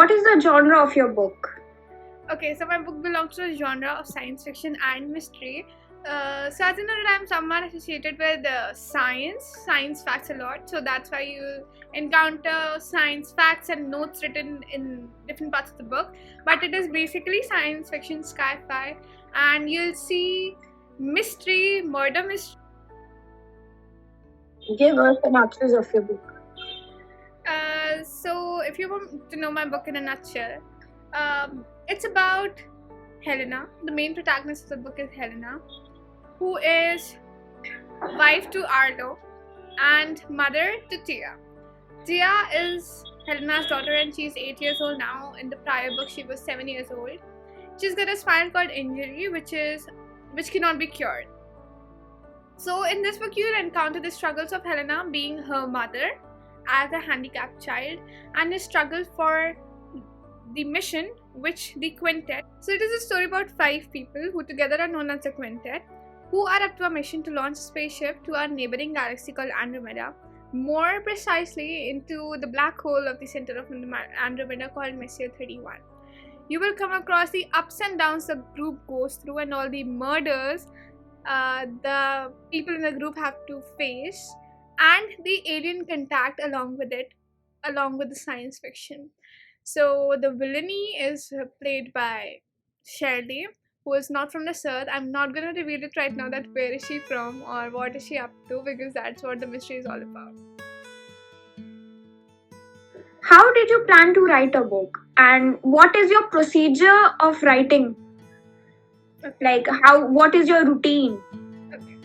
what is the genre of your book? Okay, so my book belongs to the genre of science fiction and mystery. So as you know that I'm someone associated with science facts a lot. So that's why you encounter science facts and notes written in different parts of the book. But it is basically science fiction, sci-fi, and you'll see mystery, murder mystery. Give us an synopsis of your book. So if you want to know my book in a nutshell, it's about Helena. The main protagonist of the book is Helena, who is wife to Arlo and mother to Tia. Tia is Helena's daughter and she's 8 years old now. In the prior book, she was 7 years old. She's got a spinal cord injury, which cannot be cured. So in this book, you'll encounter the struggles of Helena being her mother as a handicapped child and the struggle for the mission, which the quintet. So it is a story about 5 people who together are known as the quintet, who are up to a mission to launch a spaceship to our neighboring galaxy called Andromeda, more precisely into the black hole of the center of Andromeda called Messier 31. You will come across the ups and downs the group goes through and all the murders the people in the group have to face, and the alien contact along with it, along with the science fiction. So the villainy is played by Shirley, who is not from this earth. I'm not gonna reveal it right now that where is she from or what is she up to, because that's what the mystery is all about. How did you plan to write a book, and what is your procedure of writing? Like what is your routine? Okay.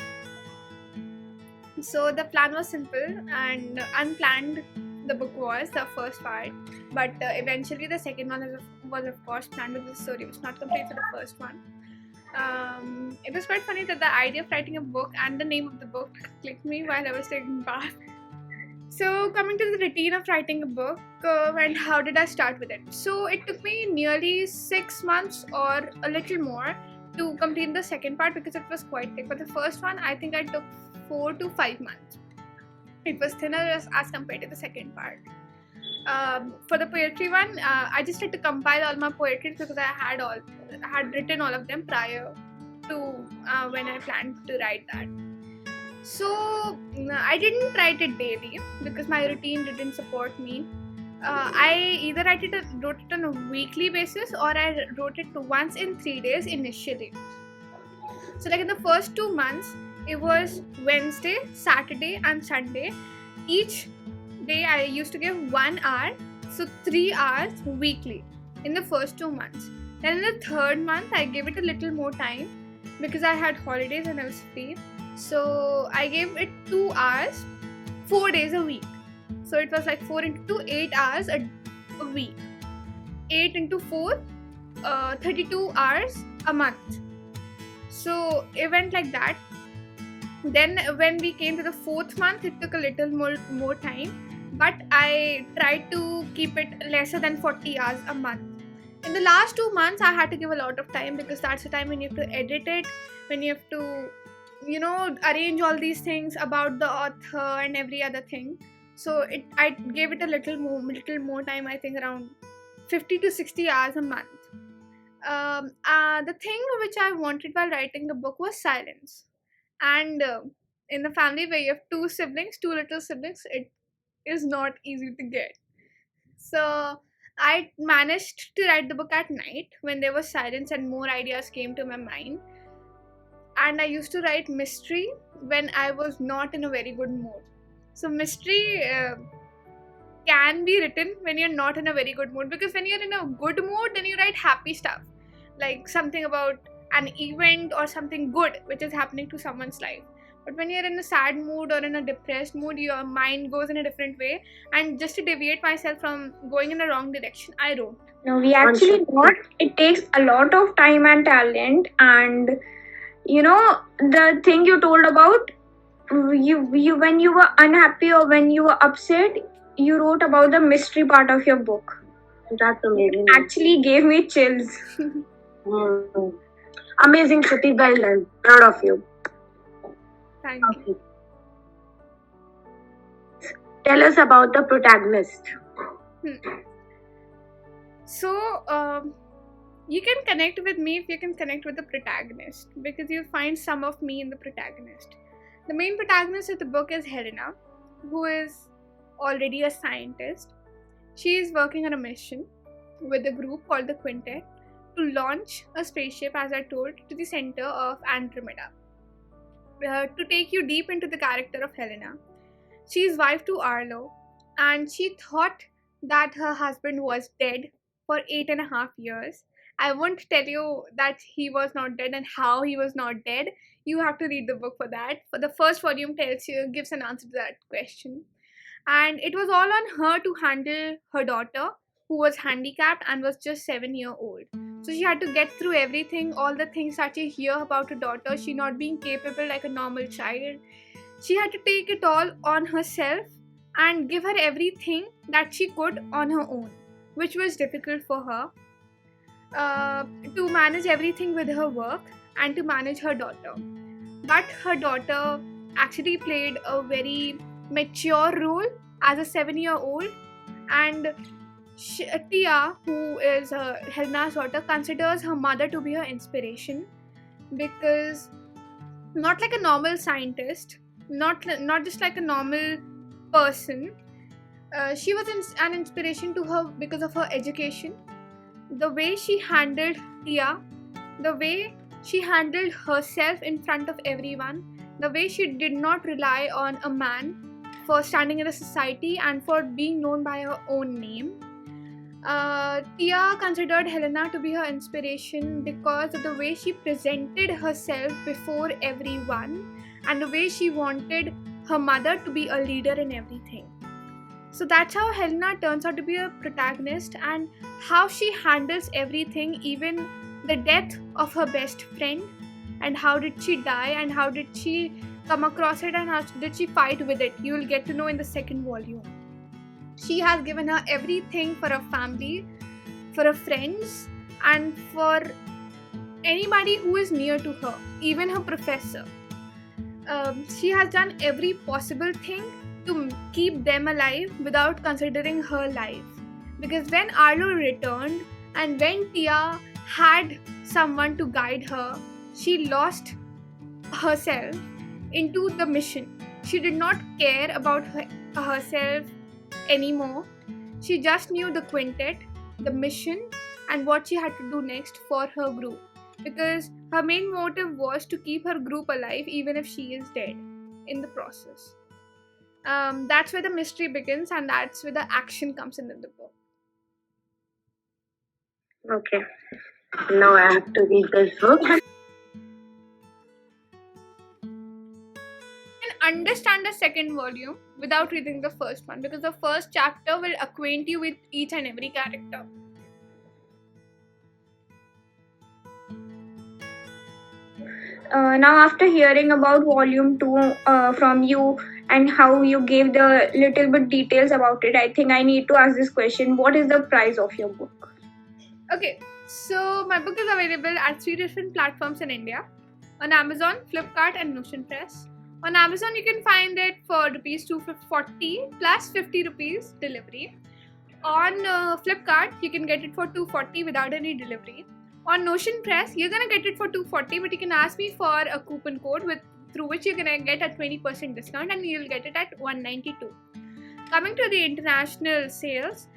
So the plan was simple and unplanned. The book was the first part, but eventually the second one was of course planned, because the story was not complete for the first one. It was quite funny that the idea of writing a book and the name of the book clicked me while I was taking bath. So coming to the routine of writing a book and how did I start with it? So it took me nearly 6 months or a little more to complete the second part, because it was quite thick. But the first one, I think I took 4 to 5 months. It was thinner as compared to the second part. For the poetry one, I just had to compile all my poetry because I had written all of them prior to when I planned to write that. So I didn't write it daily because my routine didn't support me. I either wrote it on a weekly basis, or I wrote it once in 3 days initially. So like in the first 2 months, it was Wednesday, Saturday and Sunday. Each day I used to give 1 hour, so 3 hours weekly in the first 2 months. Then in the third month, I gave it a little more time because I had holidays and I was free. So I gave it 2 hours, 4 days a week. So it was like 4 into 2, 8 hours a week. 8 into 4, 32 hours a month. So it went like that. Then when we came to the 4th month, it took a little more time, but I tried to keep it lesser than 40 hours a month. In the last 2 months, I had to give a lot of time because that's the time when you have to edit it, when you have to, arrange all these things about the author and every other thing. So I gave it a little more time. I think around 50 to 60 hours a month. The thing which I wanted while writing the book was silence. And in the family where you have 2 little siblings, it is not easy to get. So I managed to write the book at night when there was silence and more ideas came to my mind. And I used to write mystery when I was not in a very good mood. So mystery can be written when you're not in a very good mood, because when you're in a good mood, then you write happy stuff, like something about an event or something good which is happening to someone's life. But when you're in a sad mood or in a depressed mood, your mind goes in a different way. And just to deviate myself from going in a wrong direction, I wrote. No, we actually not. It takes a lot of time and talent, and the thing you told about you when you were unhappy or when you were upset, you wrote about the mystery part of your book. That's amazing. It actually gave me chills. Amazing, Shruti. Well done. Proud of you. Thank you. Tell us about the protagonist. So you can connect with me if you can connect with the protagonist, because you'll find some of me in the protagonist. The main protagonist of the book is Helena, who is already a scientist. She is working on a mission with a group called the Quintet to launch a spaceship, as I told, to the center of Andromeda. To take you deep into the character of Helena, she is wife to Arlo, and she thought that her husband was dead for 8.5 years. I won't tell you that he was not dead and how he was not dead. You have to read the book for that. For the first volume gives an answer to that question. And it was all on her to handle her daughter, who was handicapped and was just 7 years old. So she had to get through everything, all the things that she hear about her daughter, she not being capable like a normal child. She had to take it all on herself and give her everything that she could on her own, which was difficult for her, to manage everything with her work and to manage her daughter. But her daughter actually played a very mature role as a 7-year-old, and Tia, who is Helena's daughter, considers her mother to be her inspiration, because not like a normal scientist, not just like a normal person. She was an inspiration to her because of her education, the way she handled Tia, the way she handled herself in front of everyone, the way she did not rely on a man for standing in the society and for being known by her own name. Tia considered Helena to be her inspiration because of the way she presented herself before everyone and the way she wanted her mother to be a leader in everything. So that's how Helena turns out to be a protagonist, and how she handles everything, even the death of her best friend, and how did she die and how did she come across it and how did she fight with it. You will get to know in the second volume. She has given her everything for her family, for her friends, and for anybody who is near to her, even her professor. She has done every possible thing to keep them alive without considering her life. Because when Arlo returned and when Tia had someone to guide her, she lost herself into the mission. She did not care about herself anymore. She just knew the Quintet, the mission, and what she had to do next for her group, because her main motive was to keep her group alive even if she is dead in the process. That's where the mystery begins, and that's where the action comes in the book. Okay. Now I have to read this book. Understand the second volume without reading the first one, because the first chapter will acquaint you with each and every character. Now, after hearing about volume 2 from you and how you gave the little bit details about it, I think I need to ask this question: what is the price of your book? Okay, so my book is available at 3 different platforms in India: on Amazon, Flipkart, and Notion Press. On Amazon, you can find it for rupees 240 plus 50 rupees delivery. On Flipkart, you can get it for 240 without any delivery. On Notion Press, you're gonna get it for 240, but you can ask me for a coupon code through which you're gonna get a 20% discount, and you'll get it at 192. Coming to the international sales,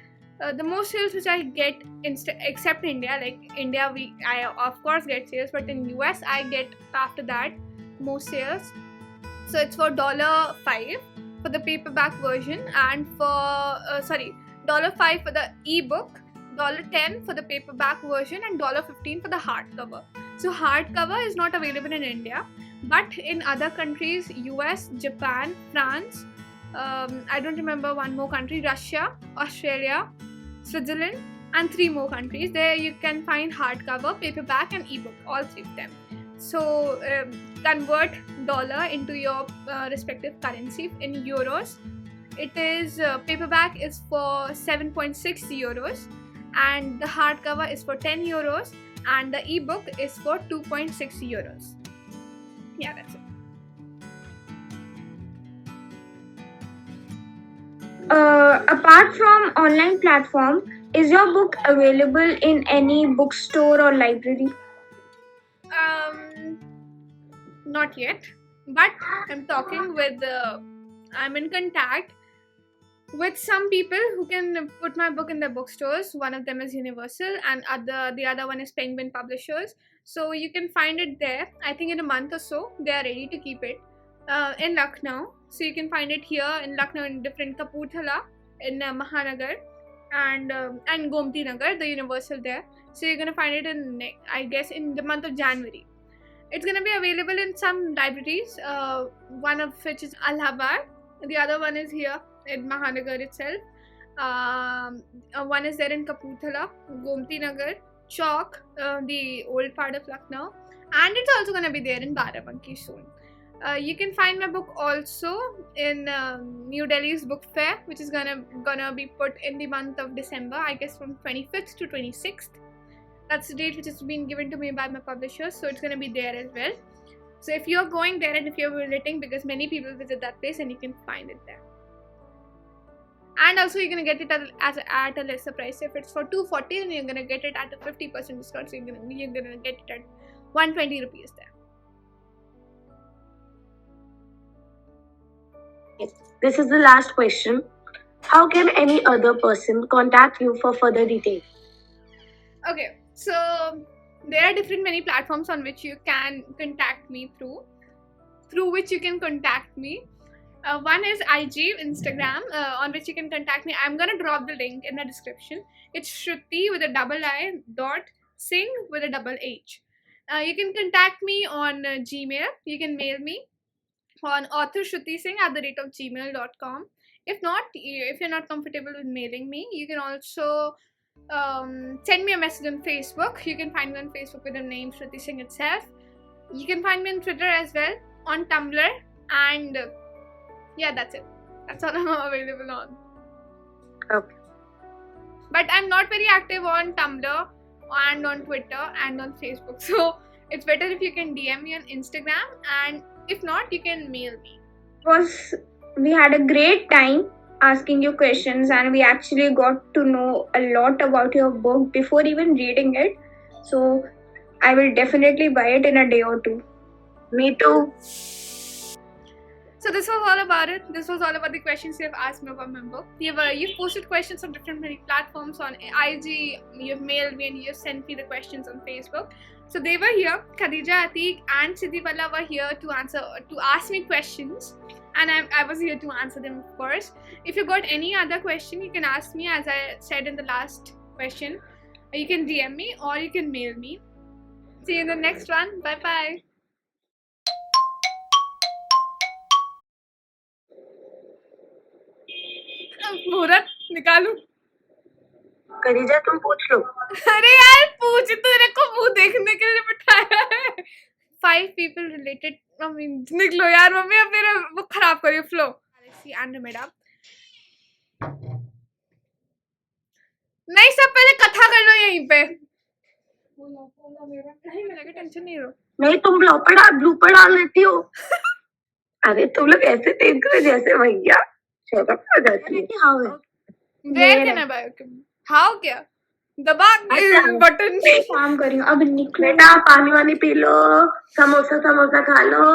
the most sales which I get except India, like India, I of course get sales, but in US I get after that most sales. So it's for $5 for the paperback version, and for $5 for the ebook, $10 for the paperback version, and $15 for the hardcover. So hardcover is not available in India, but in other countries, US, Japan, France, I don't remember one more country, Russia, Australia, Switzerland, and 3 more countries. There you can find hardcover, paperback, and ebook, all 3 of them. So convert dollar into your respective currency in euros. It is paperback is for 7.6 euros, and the hardcover is for 10 euros, and the ebook is for 2.6 euros. Yeah, that's it. Apart from online platform, Is your book available in any bookstore or library? Not yet, but I'm talking with. I'm in contact with some people who can put my book in their bookstores. One of them is Universal, and the other one is Penguin Publishers. So you can find it there. I think in a month or so they are ready to keep it in Lucknow. So you can find it here in Lucknow, in different Kapurthala, in Mahanagar, and Gomti Nagar, the Universal there. So you're gonna find it in, I guess, in the month of January. It's gonna be available in some libraries. One of which is Allahabad. The other one is here in Mahanagar itself. One is there in Kapurthala, Gomti Nagar, Chowk, the old part of Lucknow, and it's also gonna be there in Barabanki soon. You can find my book also in New Delhi's book fair, which is gonna be put in the month of December, I guess from 25th to 26th. That's the date which has been given to me by my publisher, so it's gonna be there as well. So if you're going there and if you're visiting, because many people visit that place, and you can find it there. And also you're gonna get it at a lesser price. If it's for 240, then you're gonna get it at a 50% discount. So you're gonna get it at 120 rupees there. This is the last question. How can any other person contact you for further details? Okay, so there are many platforms on which you can contact me through which you can contact me. One is IG, Instagram, on which you can contact me. I'm gonna drop the link in the description. It's Shruti with a double I dot Singh with a double H. You can contact me on Gmail. You can mail me on authorshrutisingh@gmail.com. If you're not comfortable with mailing me, you can also send me a message on Facebook. You can find me on Facebook with the name Shruti Singh itself. You can find me on Twitter as well, on Tumblr, and yeah, that's it. That's all I'm available on. Okay. But I'm not very active on Tumblr and on Twitter and on Facebook. So it's better if you can DM me on Instagram, and if not, you can mail me. We had a great time asking you questions, and we actually got to know a lot about your book before even reading it. So I will definitely buy it in a day or two. Me too. So this was all about it. This was all about the questions you have asked me about my book. You've posted questions on different platforms on IG. You've mailed me and you've sent me the questions on Facebook. So they were here. Khadija, Atiq, and Siddhi Balla were here to ask me questions, and I was here to answer them, of course. If you got any other question, you can ask me, as I said in the last question. You can DM me or you can mail me. See you in the next one. Bye bye. मुहूर्त निकालू. खदीजा तुम पूछ लो. अरे यार पूछ, तेरे को मुंह देखने के लिए बिठाया है. 5 people related. मम्मी निकलो यार, मम्मी अब मेरा वो खराब करियो फ्लो. Galaxy Andromeda. नहीं, सब पहले कथा कर लो यहीं पे. बोला मेरा नहीं, मेरा टेंशन नहीं लो. नहीं, तुम ब्लूपर डाल लेती हो. अरे तुम लोग ऐसे देख रहे जैसे भैया शौकत आ जाती है. हाउ है? Where can I buy? How क्या? दबा बटन. काम करी हूँ अब. निकलो बेटा, पानी वानी पी लो, समोसा खा लो.